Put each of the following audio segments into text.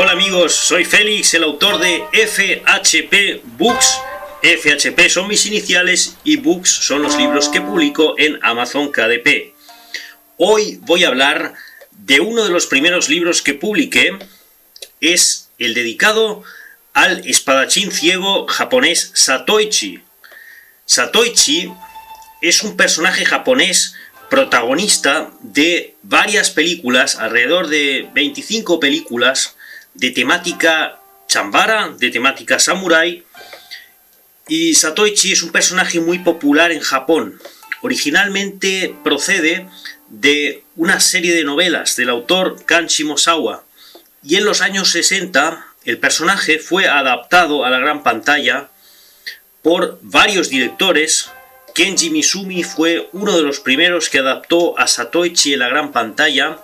Hola amigos, soy Félix, el autor de FHP Books. FHP son mis iniciales y Books son los libros que publico en Amazon KDP. Hoy voy a hablar de uno de los primeros libros que publiqué. Es el dedicado al espadachín ciego japonés Satoichi. Satoichi es un personaje japonés protagonista de varias películas, alrededor de 25 películas de temática chambara, de temática samurái, y Satoichi es un personaje muy popular en Japón. Originalmente procede de una serie de novelas del autor Kan Shimosawa, y en los años 60 el personaje fue adaptado a la gran pantalla por varios directores. Kenji Mizumi fue uno de los primeros que adaptó a Satoichi en la gran pantalla,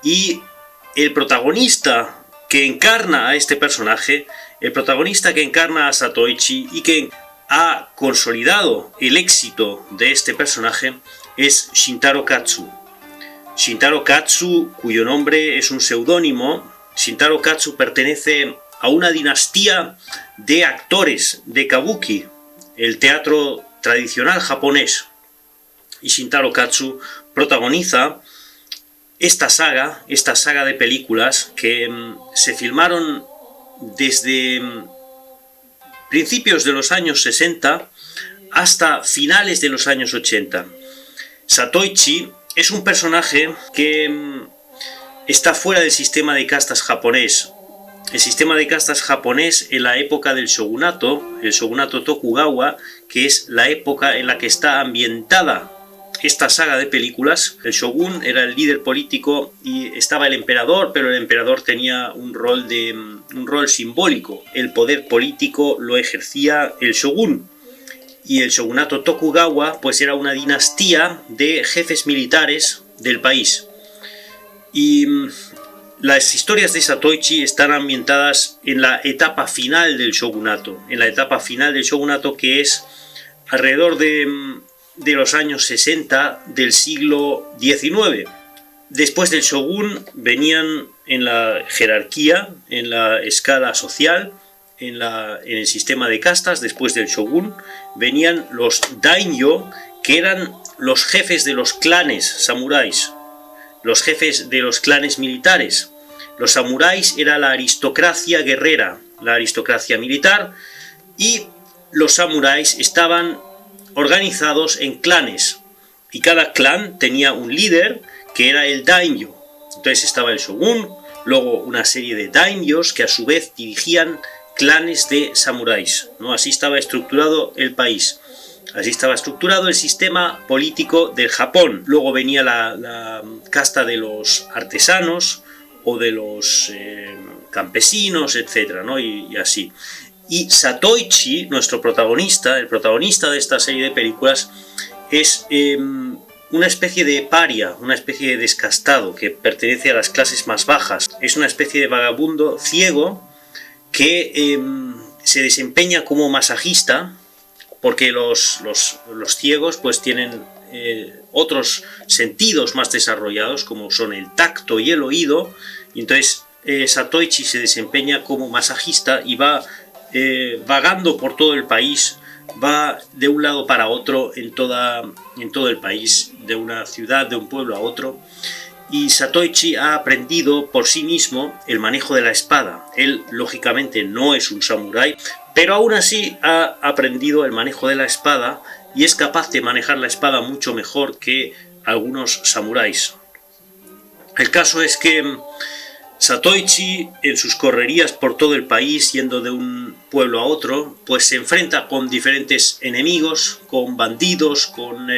y el protagonista que encarna a este personaje, el protagonista que encarna a Satoichi y que ha consolidado el éxito de este personaje, es Shintaro Katsu. Shintaro Katsu, cuyo nombre es un seudónimo. Shintaro Katsu pertenece a una dinastía de actores de kabuki, el teatro tradicional japonés, y Shintaro Katsu protagoniza esta saga de películas que se filmaron desde principios de los años 60 hasta finales de los años 80. Satoichi es un personaje que está fuera del sistema de castas japonés. El sistema de castas japonés en la época del shogunato, el shogunato Tokugawa, que es la época en la que está ambientada esta saga de películas. El shogun era el líder político y estaba el emperador, pero el emperador tenía un rol simbólico. El poder político lo ejercía el shogun. Y el shogunato Tokugawa pues era una dinastía de jefes militares del país. Y las historias de Satoichi están ambientadas en la etapa final del shogunato, que es alrededor de los años 60 del siglo XIX. Después del shogun venían en la jerarquía, en la escala social, en el sistema de castas. Después del shogun venían los daimyo, que eran los jefes de los clanes samuráis, los jefes de los clanes militares. Los samuráis era la aristocracia guerrera, la aristocracia militar, y los samuráis estaban organizados en clanes, y cada clan tenía un líder que era el daimyo. Entonces estaba el shogun, luego una serie de daimyos que a su vez dirigían clanes de samuráis, ¿no? Así estaba estructurado el país, así estaba estructurado el sistema político del Japón. Luego venía la casta de los artesanos o de los campesinos, etcétera, ¿no? Y así. Y Satoichi, nuestro protagonista, el protagonista de esta serie de películas, es una especie de paria, una especie de descastado que pertenece a las clases más bajas. Es una especie de vagabundo ciego que se desempeña como masajista, porque los ciegos pues tienen otros sentidos más desarrollados, como son el tacto y el oído, y entonces Satoichi se desempeña como masajista y va vagando por todo el país, va de un lado para otro en todo el país, de una ciudad, de un pueblo a otro. Y Satoichi ha aprendido por sí mismo el manejo de la espada. Él, lógicamente, no es un samurái, pero aún así ha aprendido el manejo de la espada y es capaz de manejar la espada mucho mejor que algunos samuráis. El caso es que Satoichi, en sus correrías por todo el país, yendo de un pueblo a otro, pues se enfrenta con diferentes enemigos, con bandidos, con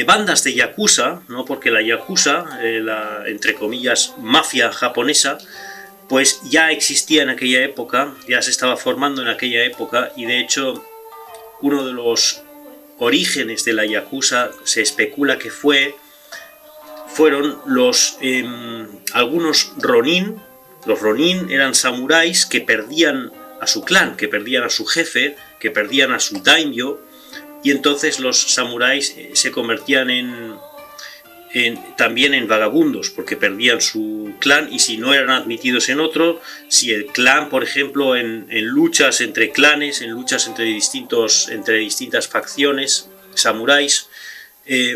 bandas de yakuza, ¿no? Porque la yakuza, la entre comillas mafia japonesa, pues ya existía en aquella época, ya se estaba formando en aquella época, y de hecho uno de los orígenes de la yakuza se especula que fueron algunos ronin. Los ronin eran samuráis que perdían a su clan, que perdían a su jefe, que perdían a su daimyo, y entonces los samuráis se convertían también en vagabundos, porque perdían su clan y si no eran admitidos en otro, si el clan, por ejemplo, en luchas entre clanes, en luchas entre distintas facciones, samuráis,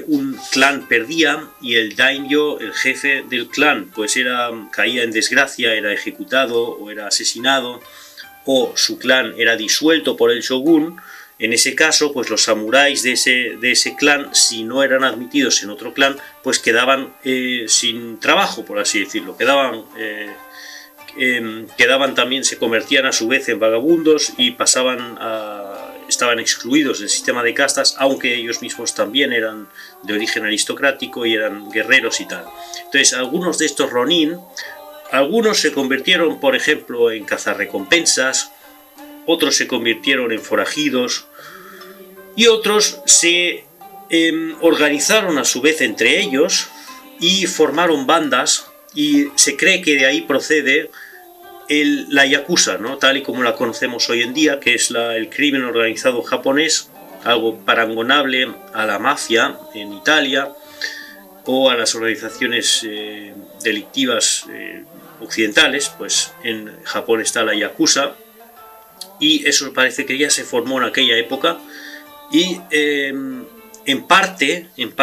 un clan perdía y el daimyo, el jefe del clan, pues caía en desgracia, era ejecutado o era asesinado, o su clan era disuelto por el shogun. En ese caso, pues los samuráis de ese clan, si no eran admitidos en otro clan, pues quedaban sin trabajo, por así decirlo. Quedaban también, se convertían a su vez en vagabundos y estaban excluidos del sistema de castas, aunque ellos mismos también eran de origen aristocrático y eran guerreros y tal. Entonces, algunos de estos ronin, algunos se convirtieron, por ejemplo, en cazarrecompensas, otros se convirtieron en forajidos y otros se organizaron a su vez entre ellos y formaron bandas, y se cree que de ahí procede la yakuza, ¿no? Tal y como la conocemos hoy en día, que es el crimen organizado japonés, algo parangonable a la mafia en Italia o a las organizaciones delictivas occidentales. Pues en Japón está la yakuza, y eso parece que ya se formó en aquella época, y en parte en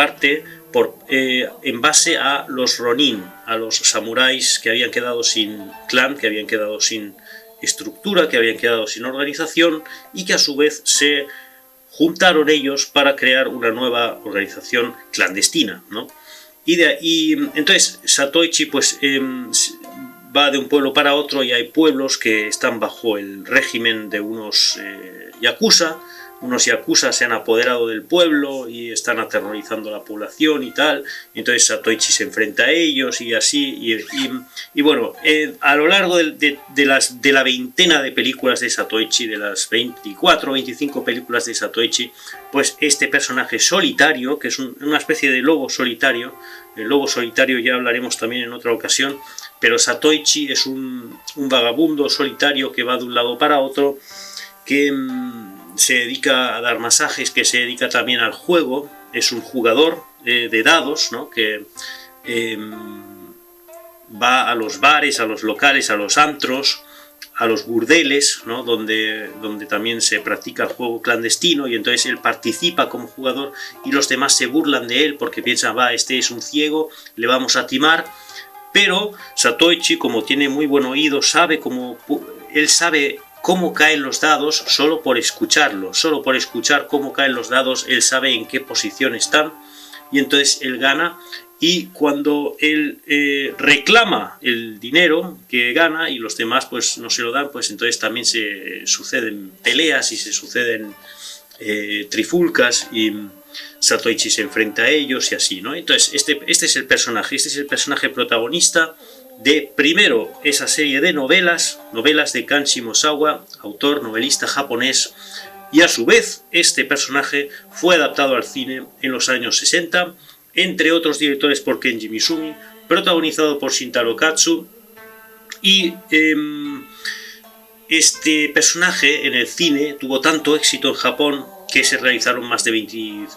base a los ronin, a los samuráis que habían quedado sin clan, que habían quedado sin estructura, que habían quedado sin organización, y que a su vez se juntaron ellos para crear una nueva organización clandestina, ¿no? Y entonces Zatoichi pues va de un pueblo para otro, y hay pueblos que están bajo el régimen de unos yakuza. Unos yakuza se han apoderado del pueblo y están aterrorizando a la población y tal. Entonces Zatoichi se enfrenta a ellos y así. Y bueno, a lo largo de la veintena de películas de Zatoichi, de las 24 o 25 películas de Zatoichi, pues este personaje solitario, que es una especie de lobo solitario, el lobo solitario ya hablaremos también en otra ocasión, pero Zatoichi es un vagabundo solitario que va de un lado para otro, que se dedica a dar masajes, que se dedica también al juego, es un jugador de dados, ¿no? Que va a los bares, a los locales, a los antros, a los burdeles, ¿no? donde también se practica el juego clandestino, y entonces él participa como jugador y los demás se burlan de él porque piensan, este es un ciego, le vamos a timar. Pero Zatoichi, como tiene muy buen oído, sabe cómo caen los dados solo por escucharlo, solo por escuchar cómo caen los dados, él sabe en qué posición están, y entonces él gana. Y cuando él reclama el dinero que gana y los demás pues no se lo dan, pues entonces también se suceden peleas y se suceden trifulcas, y Zatoichi se enfrenta a ellos y así, ¿no? Entonces este es el personaje protagonista de, primero, esa serie de novelas de Kanshi Mosawa, autor, novelista japonés, y a su vez este personaje fue adaptado al cine en los años 60, entre otros directores por Kenji Mizumi, protagonizado por Shintaro Katsu, y este personaje en el cine tuvo tanto éxito en Japón que se realizaron más de 20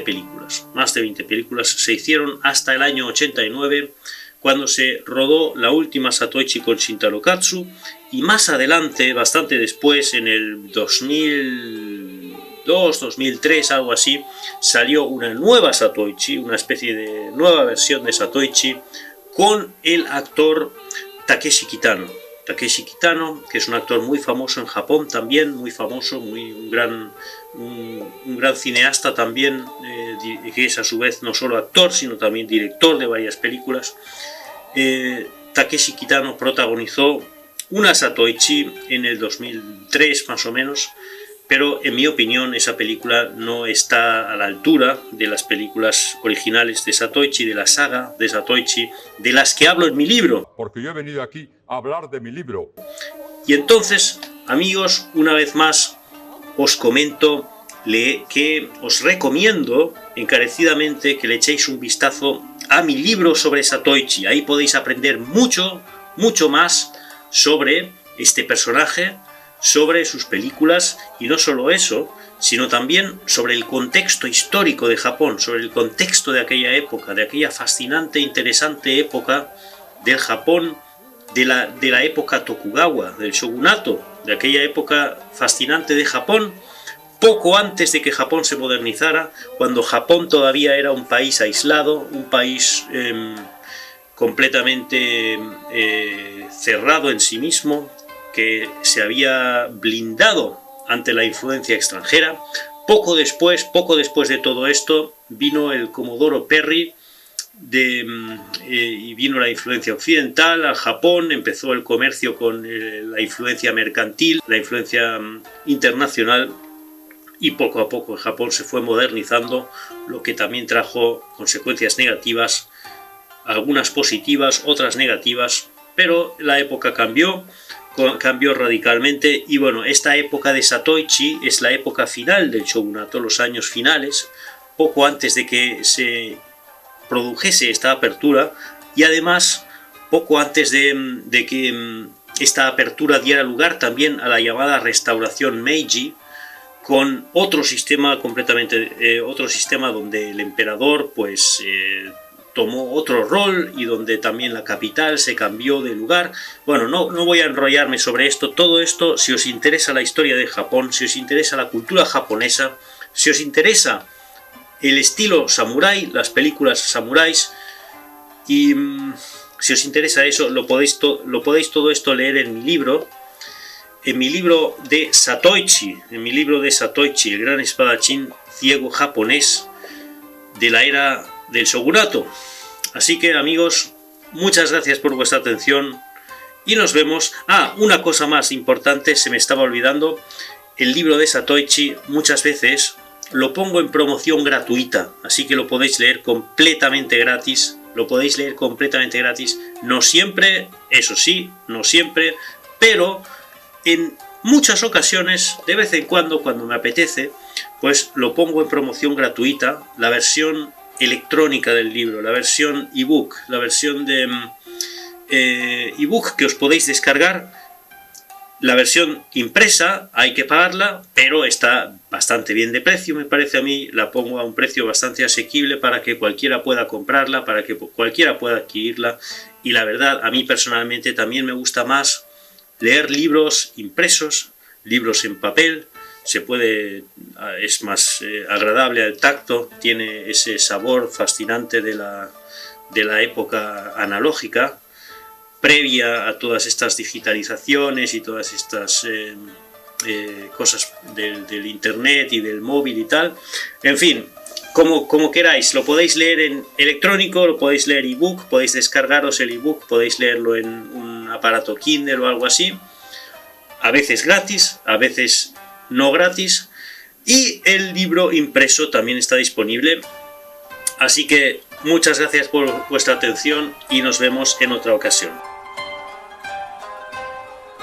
películas. Más de 20 películas se hicieron hasta el año 89, cuando se rodó la última Zatoichi con Shintaro Katsu, y más adelante, bastante después, en el 2002, 2003, algo así, salió una nueva Zatoichi, una especie de nueva versión de Zatoichi, con el actor Takeshi Kitano. Takeshi Kitano, que es un actor muy famoso en Japón también, muy famoso, un gran cineasta también, que es a su vez no solo actor, sino también director de varias películas. Takeshi Kitano protagonizó una Zatoichi en el 2003 más o menos, pero en mi opinión esa película no está a la altura de las películas originales de Zatoichi, de la saga de Zatoichi, de las que hablo en mi libro. Porque yo he venido aquí a hablar de mi libro. Y entonces, amigos, una vez más os comento que os recomiendo encarecidamente que le echéis un vistazo a mi libro sobre Zatoichi. Ahí podéis aprender mucho más sobre este personaje, sobre sus películas, y no solo eso, sino también sobre el contexto histórico de Japón, sobre el contexto de aquella época, de aquella fascinante, interesante época del Japón, de la época Tokugawa, del shogunato, de aquella época fascinante de Japón, poco antes de que Japón se modernizara, cuando Japón todavía era un país aislado, un país completamente cerrado en sí mismo, que se había blindado ante la influencia extranjera. Poco después de todo esto vino el Comodoro Perry y vino la influencia occidental al Japón, empezó el comercio con la influencia mercantil, la influencia internacional, y poco a poco el Japón se fue modernizando, lo que también trajo consecuencias negativas, algunas positivas, otras negativas, pero la época cambió radicalmente. Y bueno, esta época de Satoichi es la época final del shogunato, los años finales, poco antes de que se produjese esta apertura, y además poco antes de que esta apertura diera lugar también a la llamada restauración Meiji, con otro sistema otro sistema donde el emperador pues tomó otro rol y donde también la capital se cambió de lugar. Bueno, no voy a enrollarme sobre esto. Todo esto, si os interesa la historia de Japón, si os interesa la cultura japonesa, si os interesa el estilo samurái, las películas samuráis, y si os interesa eso, lo podéis todo esto leer en mi libro. En mi libro de Satoichi, el gran espadachín ciego japonés de la era del shogunato. Así que, amigos, muchas gracias por vuestra atención y nos vemos. Una cosa más importante, se me estaba olvidando: el libro de Satoichi muchas veces lo pongo en promoción gratuita, así que lo podéis leer completamente gratis. No siempre, eso sí, no siempre, pero en muchas ocasiones, de vez en cuando me apetece, pues lo pongo en promoción gratuita, la versión electrónica del libro, la versión ebook, la versión de ebook que os podéis descargar. La versión impresa hay que pagarla, pero está bastante bien de precio, me parece a mí. La pongo a un precio bastante asequible para que cualquiera pueda comprarla, para que cualquiera pueda adquirirla. Y la verdad, a mí personalmente también me gusta más leer libros impresos, libros en papel. Es más agradable al tacto, tiene ese sabor fascinante de la época analógica, previa a todas estas digitalizaciones y todas estas cosas del internet y del móvil y tal. En fin, como queráis, lo podéis leer en electrónico, lo podéis leer ebook, podéis descargaros el ebook, podéis leerlo en un aparato Kindle o algo así, a veces gratis, a veces no gratis, y el libro impreso también está disponible. Así que muchas gracias por vuestra atención y nos vemos en otra ocasión.